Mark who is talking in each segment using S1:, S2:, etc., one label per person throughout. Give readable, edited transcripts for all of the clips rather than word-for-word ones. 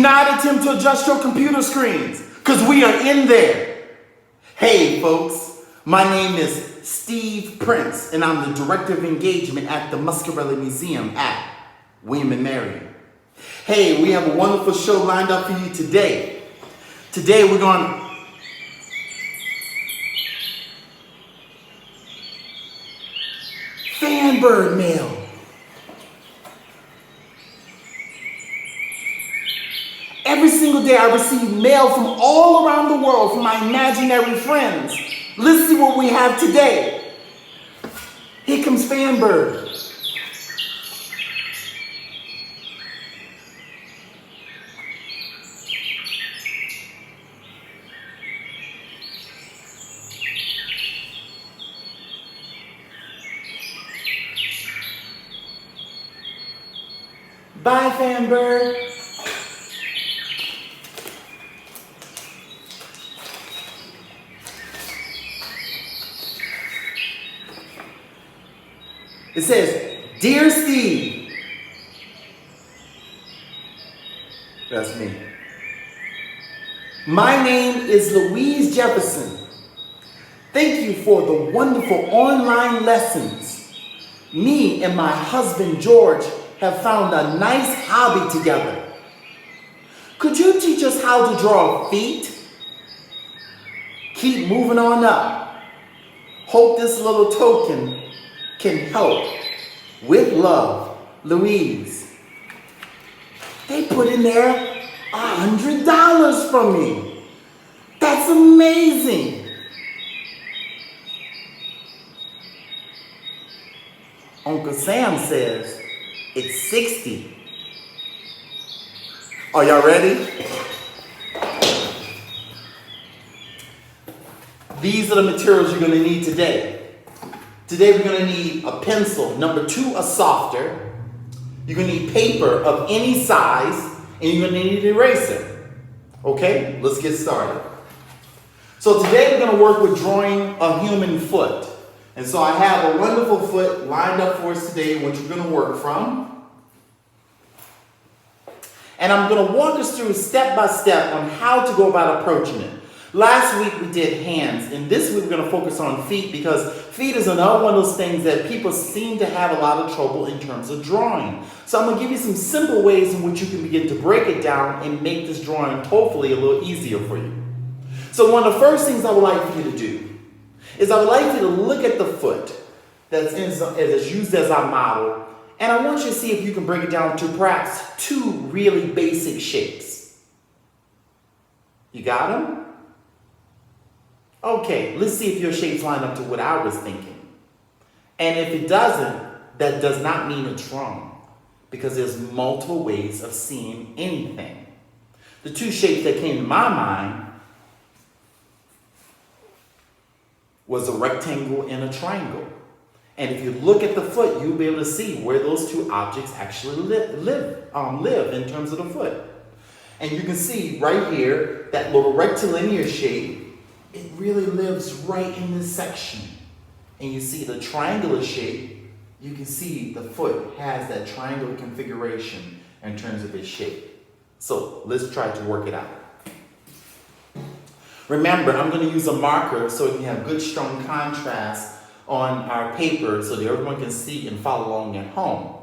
S1: not attempt to adjust your computer screens, because we are in there. Hey folks, my name is Steve Prince, and I'm the Director of Engagement at the Muscarelli Museum at William & Mary. Hey, we have a wonderful show lined up for you today. Today we're going Fanbird mail. Every single day I receive mail from all around the world from my imaginary friends. Let's see what we have today. Here comes Fanbird. Bye, Fanbird. It says, Dear Steve. That's me. My name is Louise Jefferson. Thank you for the wonderful online lessons. Me and my husband George have found a nice hobby together. Could you teach us how to draw feet? Keep moving on up. Hope this little token can help. With love, Louise. They put in there $100 from me. That's amazing. Uncle Sam says it's 60. Are y'all ready? These are the materials you're going to need today. Today we're going to need a pencil, number 2, a softer. You're going to need paper of any size, and you're going to need an eraser. Okay, let's get started. So today we're going to work with drawing a human foot. And so I have a wonderful foot lined up for us today, which we're going to work from. And I'm going to walk us through step by step on how to go about approaching it. Last week we did hands, and this week we're going to focus on feet because feet is another one of those things that people seem to have a lot of trouble in terms of drawing. So I'm going to give you some simple ways in which you can begin to break it down and make this drawing hopefully a little easier for you. So one of the first things I would like for you to do is I would like you to look at the foot that's used as our model, and I want you to see if you can break it down to perhaps 2 really basic shapes. You got them? Okay, let's see if your shapes line up to what I was thinking. And if it doesn't, that does not mean it's wrong, because there's multiple ways of seeing anything. The 2 shapes that came to my mind was a rectangle and a triangle. And if you look at the foot, you'll be able to see where those 2 objects actually live in terms of the foot. And you can see right here, that little rectilinear shape, it really lives right in this section. And you see the triangular shape, you can see the foot has that triangular configuration in terms of its shape. So let's try to work it out. Remember, I'm going to use a marker so it can have good strong contrast on our paper so that everyone can see and follow along at home.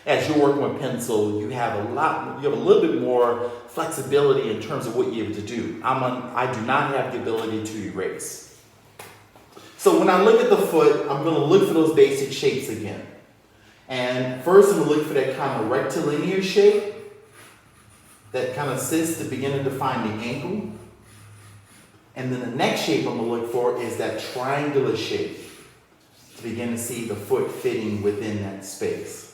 S1: As you're working with pencil, you have a little bit more flexibility in terms of what you're able to do. I do not have the ability to erase. So when I look at the foot, I'm going to look for those basic shapes again. And first I'm going to look for that kind of rectilinear shape that kind of sits to begin to define the ankle. And then the next shape I'm going to look for is that triangular shape to begin to see the foot fitting within that space.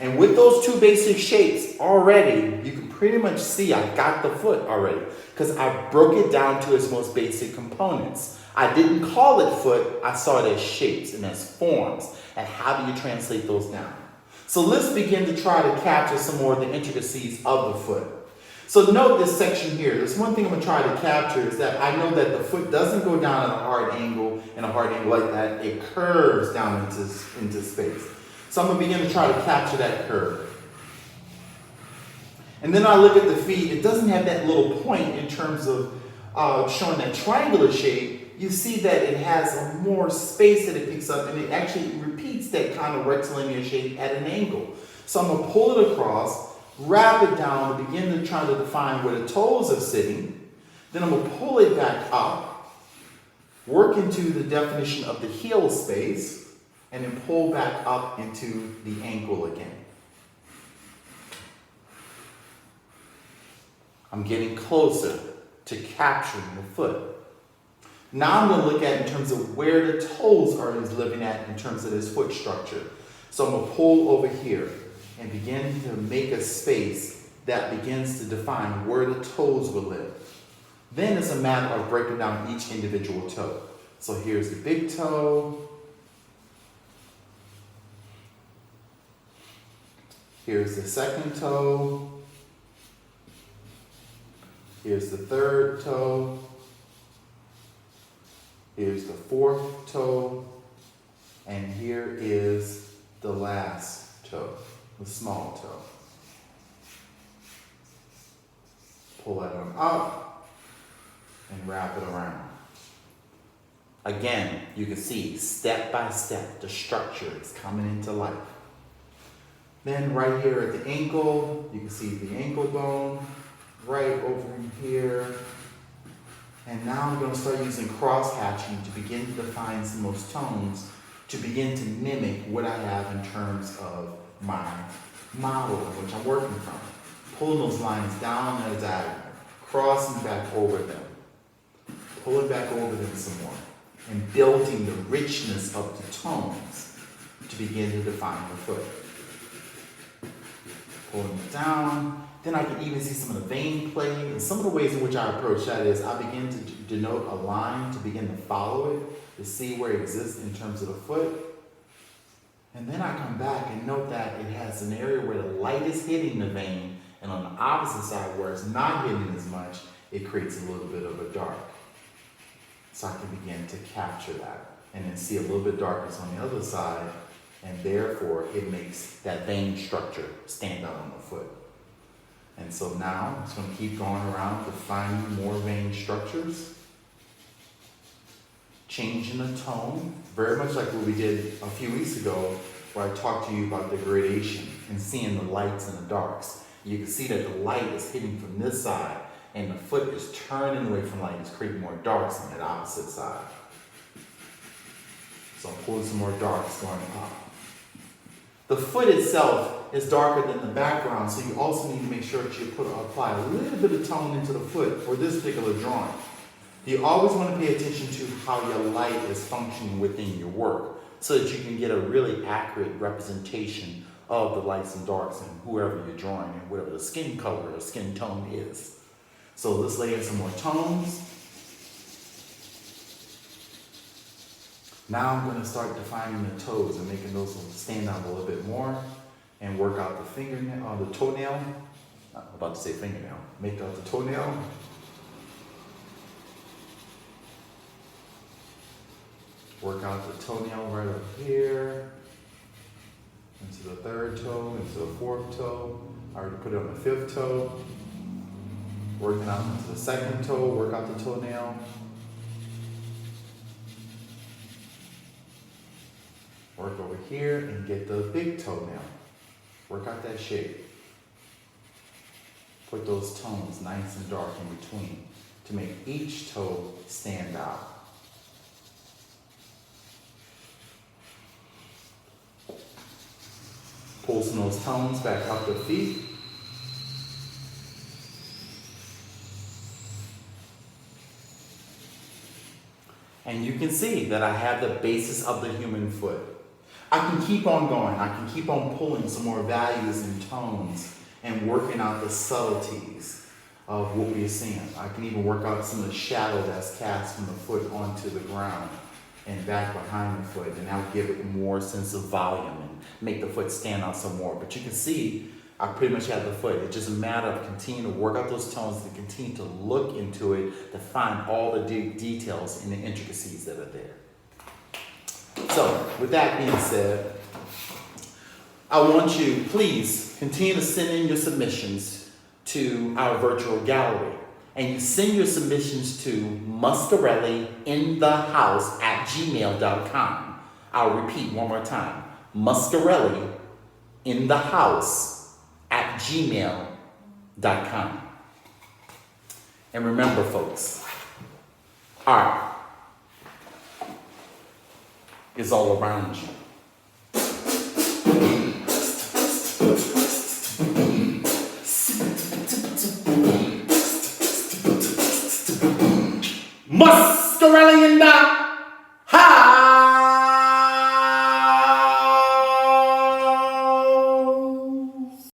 S1: And with those 2 basic shapes already, you can pretty much see I got the foot already because I broke it down to its most basic components. I didn't call it foot, I saw it as shapes and as forms. And how do you translate those down? So let's begin to try to capture some more of the intricacies of the foot. So note this section here. There's one thing I'm going to try to capture is that I know that the foot doesn't go down at a hard angle like that. It curves down into space. So I'm going to begin to try to capture that curve. And then I look at the feet, it doesn't have that little point in terms of showing that triangular shape. You see that it has a more space that it picks up, and it actually repeats that kind of rectilinear shape at an angle. So I'm going to pull it across, wrap it down, and begin to try to define where the toes are sitting. Then I'm going to pull it back up, work into the definition of the heel space, and then pull back up into the ankle again. I'm getting closer to capturing the foot. Now I'm going to look at in terms of where the toes are living at in terms of this foot structure. So I'm going to pull over here and begin to make a space that begins to define where the toes will live. Then it's a matter of breaking down each individual toe. So here's the big toe. Here's the second toe. Here's the third toe. Here's the fourth toe. And here is the last toe, the small toe. Pull that one up and wrap it around. Again, you can see step by step the structure is coming into life. Then right here at the ankle, you can see the ankle bone right over in here. And now I'm going to start using cross-hatching to begin to define some of those tones to begin to mimic what I have in terms of my model in which I'm working from. Pulling those lines down at a diagonal, crossing back over them, pulling back over them some more, and building the richness of the tones to begin to define the foot. Pulling it down. Then I can even see some of the vein play, and some of the ways in which I approach that is I begin to denote a line to begin to follow it, to see where it exists in terms of the foot. And then I come back and note that it has an area where the light is hitting the vein, and on the opposite side where it's not hitting as much, it creates a little bit of a dark. So I can begin to capture that, and then see a little bit darkness on the other side, and therefore it makes that vein structure stand out on the foot. And so now I'm just going to keep going around defining more vein structures, changing the tone, very much like what we did a few weeks ago where I talked to you about the gradation and seeing the lights and the darks. You can see that the light is hitting from this side and the foot is turning away from light. It's creating more darks on that opposite side. So I'm pulling some more darks going up. The foot itself is darker than the background, so you also need to make sure that you apply a little bit of tone into the foot for this particular drawing. You always want to pay attention to how your light is functioning within your work so that you can get a really accurate representation of the lights and darks and whoever you're drawing and whatever the skin color or skin tone is. So let's lay in some more tones. Now I'm going to start defining the toes and making those stand out a little bit more and work out the fingernail, the toenail. I'm about to say fingernail. Make out the toenail. Work out the toenail right up here. Into the third toe, into the fourth toe. I already put it on the fifth toe. Working out into the second toe, work out the toenail. Work over here and get the big toenail. Work out that shape. Put those tones nice and dark in between to make each toe stand out. Pull some of those tones back up the feet. And you can see that I have the basis of the human foot. I can keep on going. I can keep on pulling some more values and tones and working out the subtleties of what we're seeing. I can even work out some of the shadow that's cast from the foot onto the ground and back behind the foot, and that will give it more sense of volume and make the foot stand out some more. But you can see I pretty much have the foot. It's just a matter of continuing to work out those tones, to continue to look into it, to find all the details and the intricacies that are there. So, with that being said, I want you, please, continue to send in your submissions to our virtual gallery. And you send your submissions to muscarelliinthehouse@gmail.com. I'll repeat one more time. muscarelliinthehouse@gmail.com. And remember, folks, art is all around you. Muscarelli in the